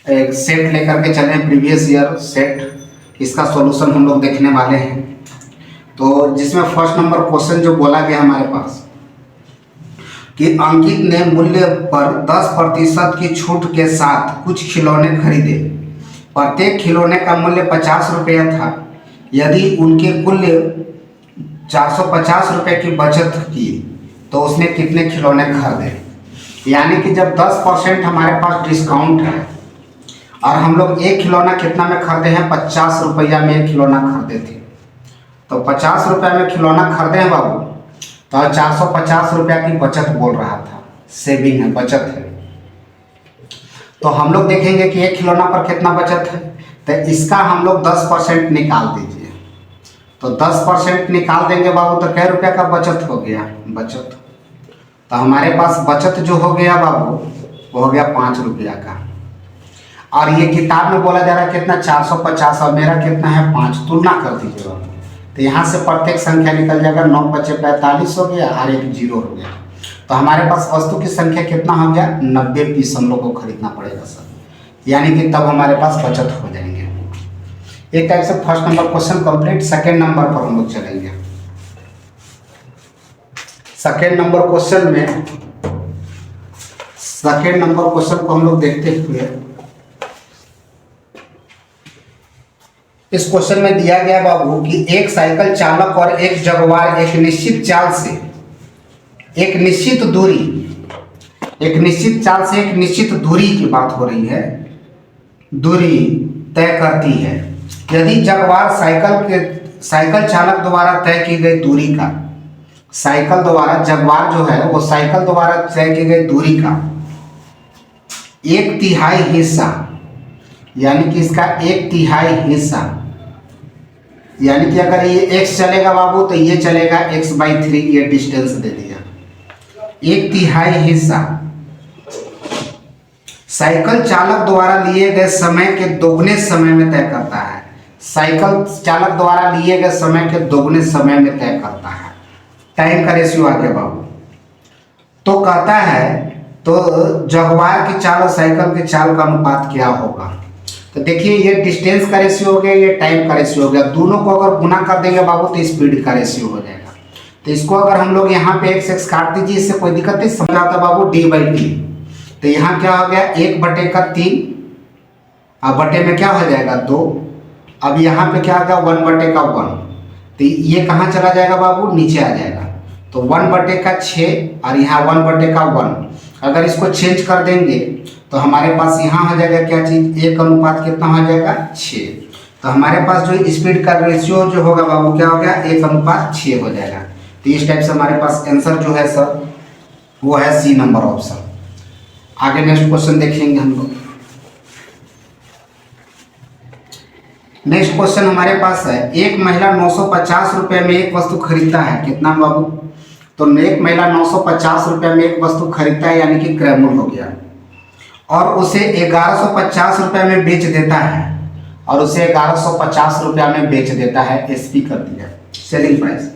एक सेट लेकर के चले, प्रीवियस ईयर सेट, इसका सॉल्यूशन हम लोग देखने वाले हैं। तो जिसमें फर्स्ट नंबर क्वेश्चन जो बोला गया हमारे पास कि अंकित ने मूल्य पर 10% की छूट के साथ कुछ खिलौने खरीदे। प्रत्येक खिलौने का मूल्य 50 रुपया था। यदि उनके कुल 450 रुपये की बचत की तो उसने कितने खिलौने खरीदे। यानी कि जब 10% हमारे पास डिस्काउंट है और हम लोग एक खिलौना कितना में खरीदे हैं, 50 रुपया में एक खिलौना खरीदे थे। तो 50 रुपया में खिलौना खरीदे हैं बाबू, तो 450 रुपया की बचत बोल रहा था, सेविंग है, बचत है। तो हम लोग देखेंगे कि एक खिलौना पर कितना बचत है, तो इसका हम लोग 10% निकाल दीजिए। तो 10% निकाल देंगे बाबू तो कै रुपया का बचत हो गया, बचत। तो हमारे पास बचत जो हो गया बाबू वो हो गया 5 रुपया का। और ये किताब में बोला जा रहा है कितना, 450, और मेरा कितना है 5। तुलना कर दीजिए बाबू, तो यहाँ से प्रत्येक संख्या निकल जाएगा, 9 बचे 45 हो गया और एक 0 हो गया। तो हमारे पास वस्तु की संख्या कितना हो गया, 90 पीस हम लोग को खरीदना पड़ेगा सर। यानी कि तब हमारे पास बचत हो जाएंगे। एक टाइप से first number question complete. Second number पर हम लोग चलेंगे। सेकेंड नंबर क्वेश्चन को हम लोग देखते हुए, इस क्वेश्चन में दिया गया बाबू कि एक साइकिल चालक और एक जगुआर एक निश्चित चाल से एक निश्चित दूरी की बात हो रही है, दूरी तय करती है। यदि जगुआर साइकिल चालक द्वारा तय की गई दूरी का, जगुआर जो है वो साइकिल द्वारा तय की गई दूरी का 1/3 हिस्सा, यानी कि इसका 1/3 हिस्सा, यानी कि अगर ये x चलेगा बाबू तो ये चलेगा x/3, ये डिस्टेंस दे दिया। 1/3 हिस्सा साइकिल चालक द्वारा लिए गए समय के दोगुने समय में तय करता है। साइकिल चालक द्वारा लिए गए समय के दोगुने समय में तय करता है। टाइम का रेशियो आ गया बाबू। तो कहता है तो जगुआर की चाल और साइकिल की चाल का अनुपात क्या होगा। तो देखिए ये डिस्टेंस का रेशियो हो गया, ये टाइम का रेशियो हो गया। दोनों को अगर गुना कर देंगे बाबू तो स्पीड का रेशियो हो जाएगा। तो इसको अगर हम लोग यहाँ पे x काट दीजिए, इससे कोई दिक्कत नहीं, समझाता बाबू d/t। तो यहाँ क्या हो गया 1/3, अब बटे में क्या हो जाएगा 2। अब यहाँ पे क्या आ गया 1/1। तो ये कहाँ चला जाएगा बाबू, नीचे आ जाएगा। तो 1/6 और यहाँ 1/1। अगर इसको चेंज कर देंगे तो हमारे पास यहाँ हो जाएगा क्या चीज, 1 अनुपात कितना हो जाएगा 6। तो हमारे पास जो स्पीड का रेशियो जो होगा बाबू क्या हो गया 1/6 हो जाएगा। तो इस टाइप से हमारे पास आंसर जो है सर वो है सी नंबर ऑप्शन। आगे नेक्स्ट क्वेश्चन देखेंगे हम लोग। नेक्स्ट क्वेश्चन हमारे पास है, एक महिला 950 रुपये में एक वस्तु खरीदता है। कितना बाबू, तो एक महिला 950 रुपये में एक वस्तु खरीदता है, यानी कि क्रयमूल्य हो गया, और उसे 1150 रुपये में बेच देता है, एसपी कर दिया, सेलिंग प्राइस।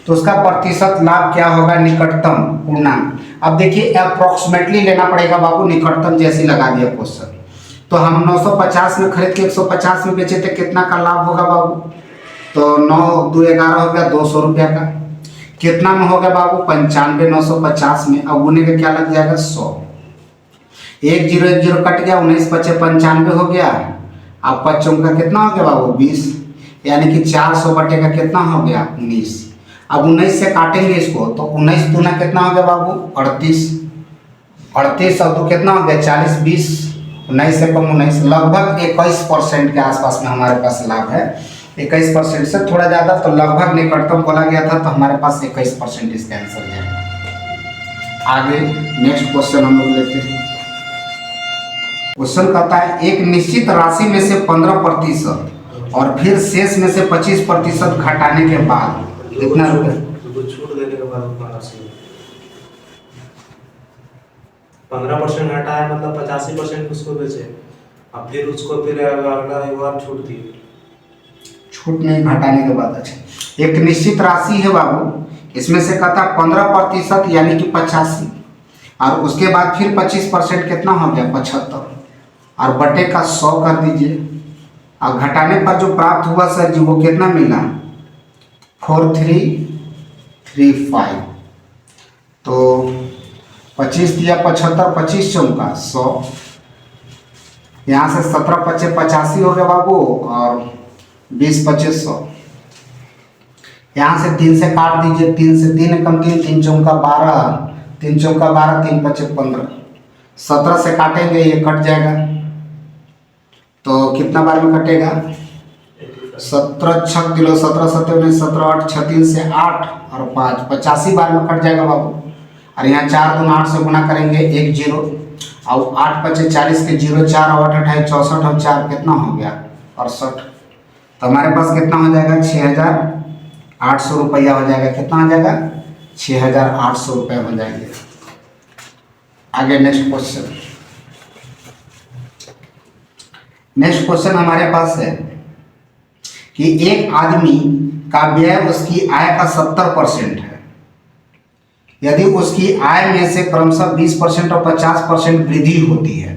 तो उसका प्रतिशत लाभ क्या होगा, निकटतम पूर्णांक। अब देखिए अप्रोक्सीमेटली लेना पड़ेगा बाबू, निकटतम जैसे लगा दिया क्वेश्चन। तो हम 950 में खरीद के 150 में बेचे थे, कितना का लाभ होगा बाबू, तो 9 2 11 हो गया 200 रुपया का। कितना में हो गया बाबू 95, 950 में, अब गुने का क्या लग जाएगा 100। 1 0 1 0 कट गया, 19 × 5 = 95 हो गया। अब 5 का कितना हो गया बाबू 20, यानी कि 400 बटे का कितना हो गया 19। अब 19 से काटेंगे इसको तो 19 दूना कितना हो गया बाबू 38, 38 और 2 कितना हो गया 40, 20, 19 से कम 19, लगभग 21% के आसपास में हमारे पास लाभ है। 21% से थोड़ा ज़्यादा, तो लगभग निकटतम बोला गया था, तो हमारे पास 21% इसका आंसर जाएगा। आगे नेक्स्ट क्वेश्चन हम लोग लेते हैं। क्वेश्चन कहता है, एक निश्चित राशि में से 15% और फिर शेष में से 25% घटाने के बाद कितना रुपये, छूट देने के बाद 15% घटा है, मतलब 85% उसको बेचे, अब फिर उसको फिर अगला एक बार छूट दी, छूट नहीं घटाने के बाद। अच्छा, एक निश्चित राशि है बाबू, इसमें से कहता है 15% यानी कि 85, और उसके बाद फिर 25% कितना हो गया 75, और बटे का 100 कर दीजिए, और घटाने पर जो प्राप्त हुआ सर जी वो कितना मिला 4335। तो 25 दिया 75, 25 चौका 100, यहाँ से 17 पच्चे 85 हो गया बाबू, और 20 पच्चे 100। यहाँ से 3 से काट दीजिए, 3 से 3 एकम 3, 3 चौका 12, 3 चौका 12, 3 पच्चे 15। 17 से काटेंगे ये कट जाएगा, तो कितना बार में कटेगा 17 छक दिलो 17 17 17 8 36 से 8 और 5 85 बार में कट जाएगा बाबू। और यहाँ 4 दूना 8 से गुना करेंगे 1 0, और 8 पच्चे 40 के 0 4 और 8 28 64 और 4 कितना हो गया 68। तो हमारे पास कितना हो जाएगा 6800 रुपया हो जाएगा। कितना हो जाएगा 6800 रुपये हो जाएंगे। आगे नेक्स्ट क्वेश्चन। नेक्स्ट क्वेश्चन हमारे पास है कि एक आदमी का व्यय उसकी आय का 70% है। यदि उसकी आय में से क्रमशः 20% और 50% वृद्धि होती है,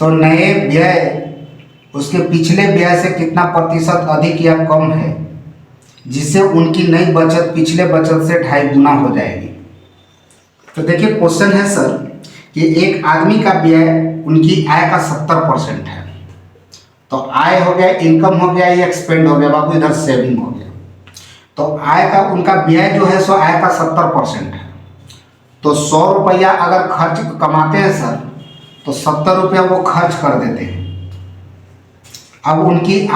तो नए व्यय उसके पिछले व्यय से कितना प्रतिशत अधिक या कम है, जिससे उनकी नई बचत पिछले बचत से 2.5 गुना हो जाएगी। तो देखिए क्वेश्चन है सर कि एक आदमी का व्यय उनकी आय का 70% है। तो आय हो गया, इनकम हो गया, ये एक्सपेंड हो गया बाबू, इधर सेविंग हो गया। तो आय का उनका व्यय जो है सो आय का 70% है। तो 100 रुपया अगर खर्च कमाते हैं सर, तो 70 रुपया वो खर्च कर देते हैं। अब उनकी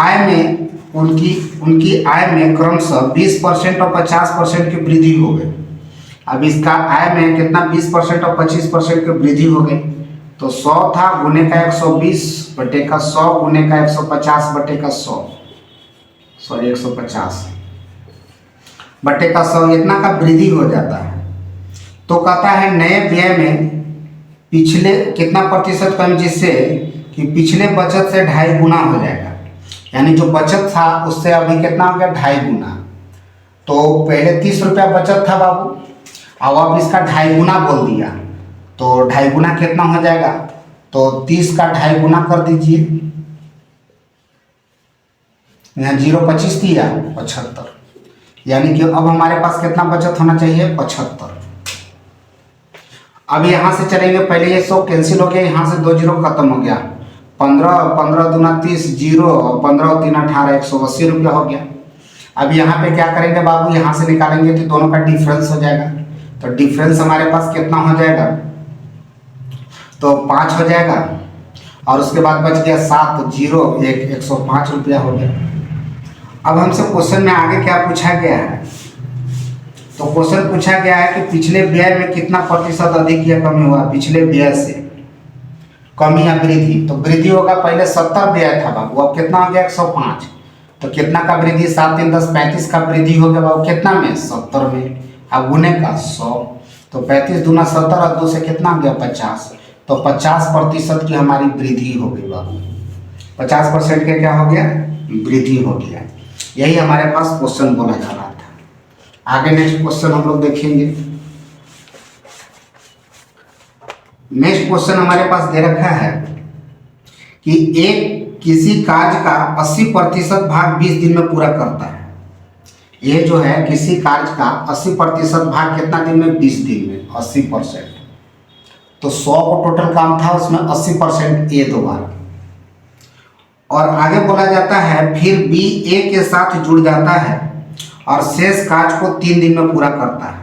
आय में क्रमशः 20% और 50% की वृद्धि हो गई। अब इसका आय में कितना 20% और 25% की वृद्धि हो गई। तो 100 था गुने का 120 बटे का 100 गुने का 150 बटे का 100, सॉरी 150 बटे का 100, इतना का वृद्धि हो जाता है। तो कहता है नए व्यय में पिछले कितना प्रतिशत कम, जिससे कि पिछले बचत से 2.5 गुना हो जाएगा। यानी जो बचत था उससे अभी कितना हो गया 2.5 गुना। तो पहले 30 रुपया बचत था बाबू, अब इसका 2.5 गुना बोल दिया, तो 2.5 गुना कितना हो जाएगा, तो 30 का 2.5 गुना कर दीजिए। यहाँ 0 25 दिया 75, यानी कि अब हमारे पास कितना बचत होना चाहिए 75। अब यहाँ से चलेंगे, पहले ये 100 कैंसिल हो गया, यहाँ से 2 0 खत्म हो गया। 15 दूना 30 0 और 15 3 18 180 रुपया हो गया। अब यहाँ पे क्या करेंगे बाबू, यहाँ से निकालेंगे तो दोनों का डिफरेंस हो जाएगा। तो डिफरेंस हमारे पास कितना हो जाएगा, तो 5 हो जाएगा, और उसके बाद बच गया 7 0 1 105 रुपया हो गया। अब हमसे क्वेश्चन में आगे क्या पूछा गया है, तो क्वेश्चन पूछा गया है कि पिछले व्यय में कितना प्रतिशत अधिक या कमी हुआ, पिछले व्यय से कमी या वृद्धि। तो वृद्धि होगा, पहले 70 व्यय था बाबू, अब कितना हो गया 105। तो कितना का वृद्धि 7 3 10 35 का वृद्धि हो गया बाबू, कितना में 70 में, अब गुने का 100। तो 35 दूना 70 और 2 से कितना हो गया 50। तो 50% की हमारी वृद्धि हो गई बाबू, 50% के क्या हो गया वृद्धि हो गया। यही हमारे पास क्वेश्चन बोला जा रहा था। आगे नेक्स्ट क्वेश्चन हम लोग देखेंगे। नेक्स्ट क्वेश्चन हमारे पास दे रखा है कि एक किसी कार्य का 80% भाग 20 दिन में पूरा करता है। ये जो है किसी कार्य का 80% भाग कितना दिन में 20 दिन में 80%। तो 100 को टोटल काम था, उसमें 80% ए दोबारा। और आगे बोला जाता है फिर बी ए के साथ जुड़ जाता है और शेष कार्य को 3 दिन में पूरा करता है।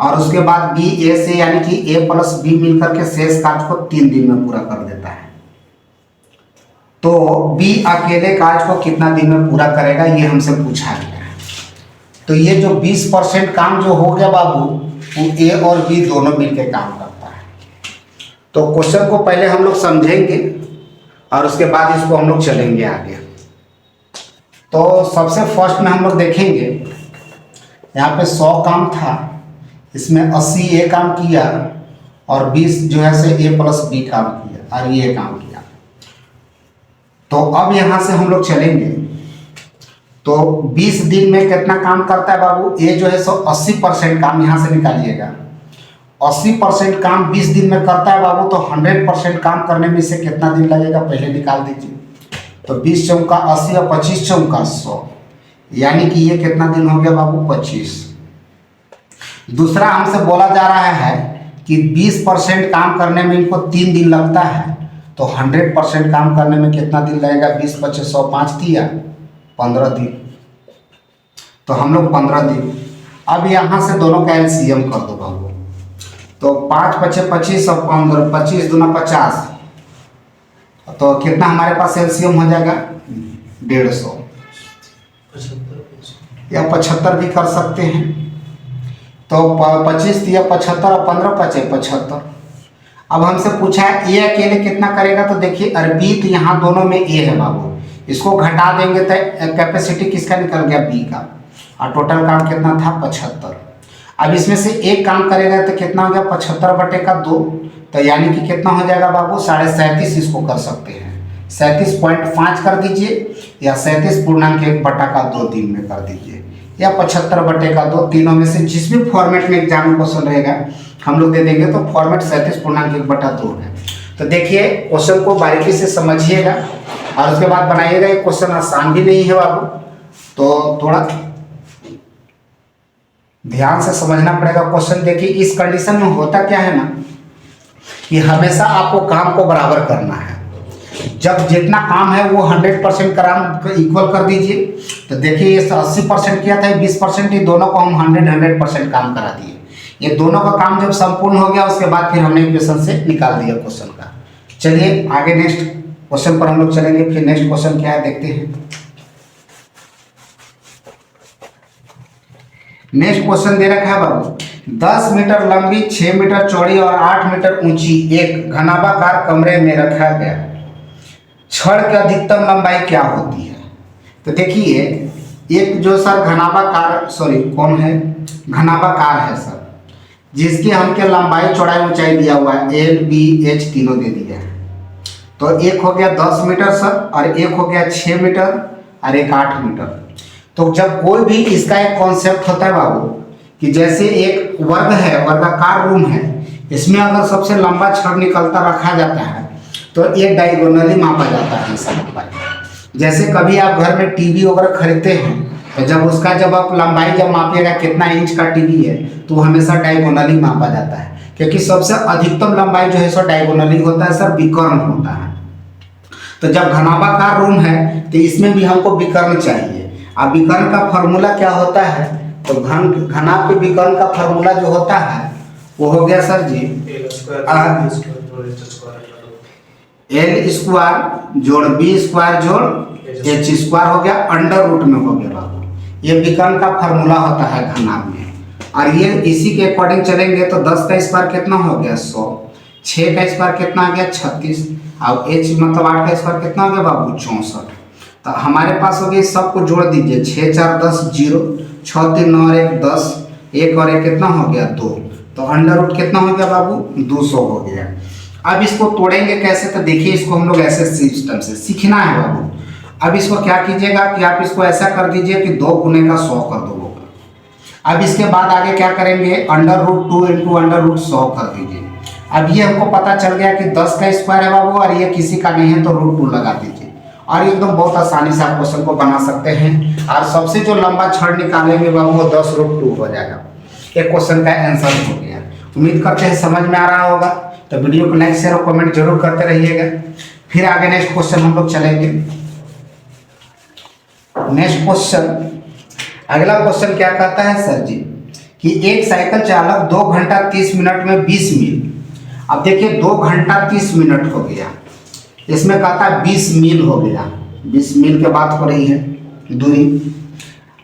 और उसके बाद बी ए से यानी कि ए प्लस बी मिलकर के शेष कार्य को 3 दिन में पूरा कर देता है। तो बी अकेले कार्य को कितना दिन में पूरा करेगा, ये हमसे पूछा गया है। तो ये जो 20% काम जो हो गया बाबू, वो ए और बी दोनों मिलकर काम करता है। तो क्वेश्चन को पहले हम लोग समझेंगे और उसके बाद इसको हम लोग चलेंगे आगे। तो सबसे फर्स्ट में हम लोग देखेंगे, यहाँ पे 100 काम था, इसमें 80 ए काम किया और 20 जो है से ए प्लस बी काम किया और ये काम किया। तो अब यहाँ से हम लोग चलेंगे। तो 20 दिन में कितना काम करता है बाबू, ए जो है सो 80% काम यहाँ से निकालिएगा 80% काम 20 दिन में करता है बाबू, तो 100% काम करने में इसे कितना दिन लगेगा पहले निकाल दीजिए। तो 20 चौका 80 और 25 चौका 100, यानी कि ये कितना दिन हो गया बाबू 25। दूसरा हमसे बोला जा रहा है कि 20% काम करने में इनको 3 दिन लगता है, तो 100% काम करने में कितना दिन लगेगा? 20 25 100 5 दिया 15 दिन, तो हम लोग 15 दिन। अब यहाँ से दोनों का एलसीएम कर दो बाबू, तो 5 25 25 और 15 25 दूना 50, तो कितना हमारे पास एलसीएम हो जाएगा? 150 या 75 भी कर सकते हैं। तो 25 दिया 75 और 15 पचे 75। अब हमसे पूछा है ए अकेले कितना करेगा, तो देखिए अर्पित यहाँ दोनों में ए है बाबू, इसको घटा देंगे तो कैपेसिटी किसका निकल गया? बी का, और टोटल काम कितना था? 75। अब इसमें से एक काम करेगा तो कितना हो गया? 75/2, तो यानी कि कितना हो जाएगा बाबू? 37.5 इसको कर सकते हैं, 37.5 कर दीजिए, या 37.1/2 दिन में कर दीजिए, या 75/2। तीनों में से जिस भी फॉर्मेट में एग्जाम में क्वेश्चन रहेगा हम लोग दे देंगे, तो फॉर्मेट 37.1/2 है। तो देखिए क्वेश्चन को बारीकी से समझिएगा और उसके बाद बनाइएगा। ये क्वेश्चन आसान भी नहीं है बाबू, तो थोड़ा ध्यान से समझना पड़ेगा क्वेश्चन। देखिए इस कंडीशन में होता क्या है ना, कि हमेशा आपको काम को बराबर करना है। जब जितना काम है वो 100% काम इक्वल कर दीजिए। तो देखिए ये 80% किया था, 20%, ये दोनों को हम 100% काम करा दिए। ये दोनों का काम जब संपूर्ण हो गया उसके बाद फिर हमने इक्वेशन से निकाल दिया क्वेश्चन का। चलिए आगे नेक्स्ट क्वेश्चन पर हम लोग चलेंगे। फिर नेक्स्ट क्वेश्चन क्या है देखते हैं। नेक्स्ट क्वेश्चन दे रखा है बाबू, 10 मीटर लंबी, 6 मीटर चौड़ी और 8 मीटर ऊंची एक घनाभाकार कमरे में रखा गया छड़ की अधिकतम लंबाई क्या होती है? तो देखिए एक जो सर घनाभाकार, सॉरी कौन है, घनाभाकार है सर, जिसकी हमके लंबाई चौड़ाई ऊंचाई दिया हुआ है एल बी एच तीनों दे दिया है। तो एक हो गया 10 मीटर सर, और एक हो गया 6 मीटर, और एक 8 मीटर। तो जब कोई भी इसका एक कॉन्सेप्ट होता है बाबू, कि जैसे एक वर्ग है, वर्गाकार रूम है, इसमें अगर सबसे लंबा छड़ निकलता रखा जाता है तो एक डायगोनली मापा जाता है इसका लंबाई। जैसे कभी आप घर में टीवी वगैरह खरीदते हैं, तो जब उसका जब आप लंबाई जब मापिएगा कितना इंच का टीवी है, तो हमेशा डायगोनली मापा जाता है, क्योंकि सबसे अधिकतम लंबाई जो है सो डायगोनली होता है सर, विकर्ण होता है। तो जब घनाभाकार रूम है तो इसमें भी हमको विकर्ण चाहिए। अब विकर्ण का फॉर्मूला क्या होता है? तो घना पे विकर्ण का फॉर्मूला जो होता है वो हो गया सर जी एल स्क्वायर जोड़ बी स्क्वायर जोड़ एच स्क्वायर हो गया, अंडर रूट में हो गया बाबू। ये विकर्ण का फॉर्मूला होता है घना में, और ये इसी के अकॉर्डिंग चलेंगे। तो 10 का स्क्वायर कितना हो गया? 100, 6 का स्क्वायर कितना आ गया? 36, और एच मतलब 8 का स्क्वायर कितना हो गया बाबू? 64। तो हमारे पास हो गया, सबको जोड़ दीजिए, 6 4 10 0, 6 3 9 और 1 10, 1 और 1 कितना हो गया? 2। तो अंडर रूट कितना हो गया बाबू? 200 हो गया। अब इसको तोड़ेंगे कैसे? तो देखिए इसको हम लोग ऐसे सिस्टम से सीखना है बाबू। अब इसको क्या कीजिएगा कि आप इसको ऐसा कर दीजिए कि 2 गुने का 100 कर दो। अब इसके बाद आगे क्या करेंगे? Under root 2 into under root 100 कर दीजिए। अब ये हमको पता चल गया कि 10 का स्क्वायर है बाबू, और ये किसी का नहीं है, तो रूट 2 लगा दीजिए, और एकदम बहुत आसानी से आप क्वेश्चन को बना सकते हैं। और सबसे जो लंबा छड़ निकालेंगे बाबू वो 10 रूट 2 हो जाएगा। एक क्वेश्चन का आंसर हो गया। उम्मीद करते हैं समझ में आ रहा होगा। तो वीडियो को लाइक शेयर और कमेंट जरूर करते रहिएगा। फिर आगे नेक्स्ट क्वेश्चन हम लोग चलेंगे। नेक्स्ट क्वेश्चन, अगला क्वेश्चन क्या कहता है सर जी, कि एक साइकिल चालक 2 घंटा 30 मिनट में 20 मील। अब देखिए 2 घंटा 30 मिनट हो गया, इसमें कहता है 20 मील हो गया, 20 मील की बात हो रही है दूरी।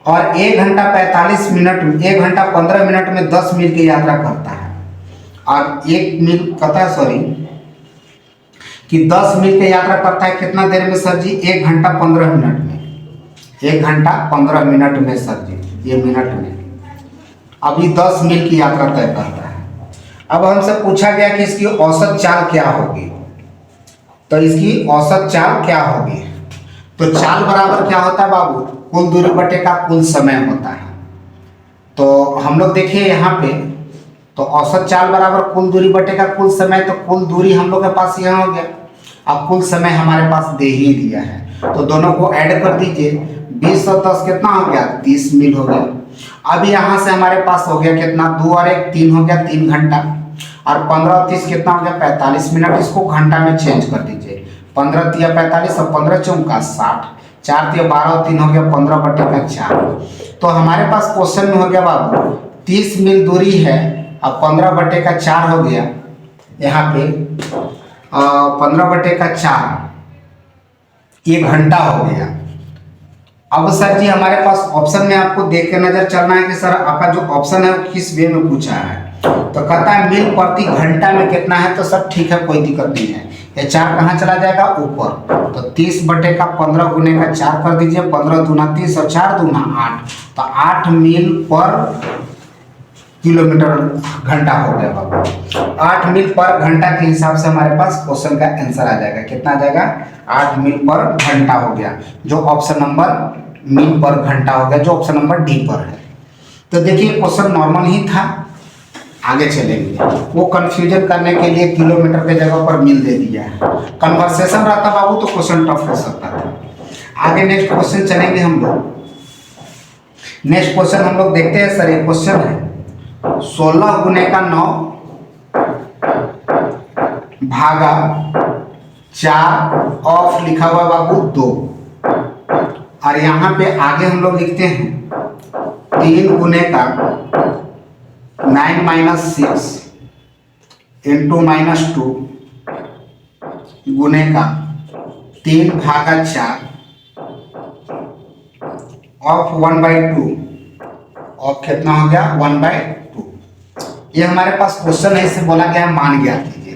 और 1 घंटा 45 मिनट, 1 घंटा 15 मिनट में 10 मील की यात्रा करता है। और 1 मील कहता है, सॉरी, कि 10 मील की यात्रा करता है कितना देर में सर जी? 1 घंटा 15 मिनट में। 1 घंटा 15 मिनट में सर जी, ये मिनट में। अभी 10 मील की यात्रा तय करता है। अब हमसे पूछा गया कि इसकी औसत चाल क्या होगी। तो इसकी औसत चाल क्या होगी? तो चाल बराबर क्या होता है बाबू? कुल दूरी बटे का कुल समय होता है। तो हम लोग देखिए यहाँ पे, तो औसत चाल बराबर कुल दूरी बटेगा कुल समय, तो कुल दूरी हम लोग के पास यहाँ हो गया। अब कुल समय हमारे पास दे ही दिया है, तो दोनों को ऐड कर दीजिए। 20 और 10 कितना हो गया, 30 मील हो गया। अब यहाँ से हमारे पास हो गया कितना, 2 और 1 3 हो गया, 3 घंटा। और 15 और 30 कितना हो गया, 45 मिनट। इसको घंटा में चेंज कर दीजिए। 15 तिया 45 और 15 चौका 60, 4 तिया 12 और 3 हो गया 15/4। तो हमारे पास क्वेश्चन में हो गया बाबू 30 मील दूरी है, अब 15/4 हो गया। यहाँ पे 15/4 ये घंटा हो गया। अब सर जी हमारे पास ऑप्शन में आपको देख के नजर चलना है कि सर आपका जो ऑप्शन है वो किस वे में पूछा है। तो कहता है मील प्रति घंटा में कितना है, तो सर ठीक है कोई दिक्कत नहीं है। ये 4 कहाँ चला जाएगा, ऊपर। तो 30/15 गुने का 4 कर दीजिए। 15 दूना 30 और 4 दूना 8, तो 8 मील पर किलोमीटर घंटा हो गया बाबू। 8 मील पर घंटा के हिसाब से हमारे पास क्वेश्चन का आंसर आ जाएगा। कितना आ जाएगा, 8 मील पर घंटा हो गया, जो ऑप्शन नंबर मील पर घंटा हो गया, जो ऑप्शन नंबर डी पर है। तो देखिए क्वेश्चन नॉर्मल ही था, आगे चलेंगे। वो कंफ्यूजन करने के लिए किलोमीटर के जगह पर मील दे दिया है। कन्वर्सेशन रहता बाबू तो क्वेश्चन टफ हो सकता था। आगे नेक्स्ट क्वेश्चन चलेंगे हम लोग। नेक्स्ट क्वेश्चन हम लोग देखते हैं। सर ये क्वेश्चन है 16 गुने का 9 भागा 4 ऑफ लिखा हुआ बाबू 2, और यहाँ पे आगे हम लोग लिखते हैं 3 गुने का 9 - 6 इंटू -2 गुने का 3/4 ऑफ 1/2 ऑफ कितना हो गया, 1/2। ये हमारे पास क्वेश्चन है, इसे बोला गया है मान ज्ञात कीजिए।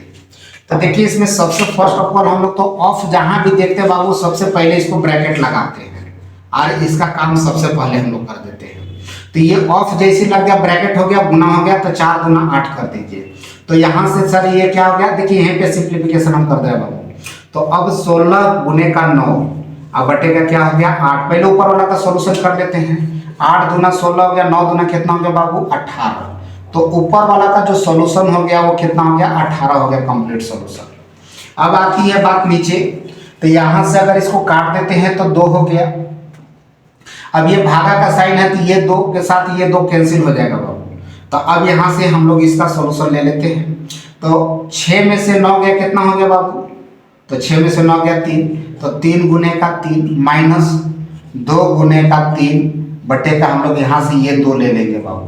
तो देखिए इसमें सबसे फर्स्ट ऑफ ऑल हम लोग तो ऑफ जहां भी देखते हैं बाबू सबसे पहले इसको ब्रैकेट लगाते हैं, और इसका काम सबसे पहले हम लोग कर देते हैं। तो ये ऑफ जैसे लग गया, ब्रैकेट हो गया, गुना हो गया, तो 4 दूना 8 कर दीजिए। तो यहाँ से सर ये क्या हो गया, देखिए यहीं पे सिंप्लीफिकेशन हम कर दे बाबू। तो अब 16 गुने का 9 अब बटेगा क्या हो गया 8। पहले ऊपर वाला का सोल्यूशन कर लेते हैं। 8 दूना 16 हो गया, 9 दूना कितना हो गया बाबू 18। तो ऊपर वाला का जो सॉल्यूशन हो गया वो कितना हो गया 18 हो गया कंप्लीट सॉल्यूशन। अब आती है बात नीचे, तो यहां से अगर इसको काट देते हैं तो 2 हो गया। अब ये भागा का साइन है, तो ये 2 के साथ ये 2 कैंसिल हो जाएगा बाबू। तो अब यहां से हम लोग इसका सॉल्यूशन ले लेते हैं। तो 6 में से 9 गया, कितना हो गया बाबू, तो 6 में से 9 गया 3, तो 3 गुने का 3 माइनस 2 गुने का 3 बटे का हम लोग यहाँ से ये 2 ले लेंगे बाबू,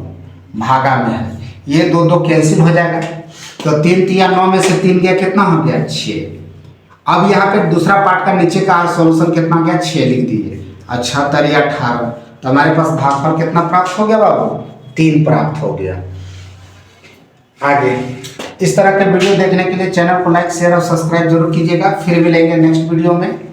भागा में है, ये 2 कैंसिल हो जाएगा। तो 3 तिया 9 में से 3 गया, कितना हो गया 6। अब यहाँ पे दूसरा पार्ट का नीचे का सॉल्यूशन कितना गया 6 लिख दीजिए। अच्छा 18, तो हमारे पास भागफल कितना प्राप्त हो गया बाबू 3 प्राप्त हो गया। आगे इस तरह के वीडियो देखने के लिए चैनल को लाइक शेयर और सब्सक्राइब जरूर कीजिएगा। फिर मिलेंगे नेक्स्ट वीडियो में।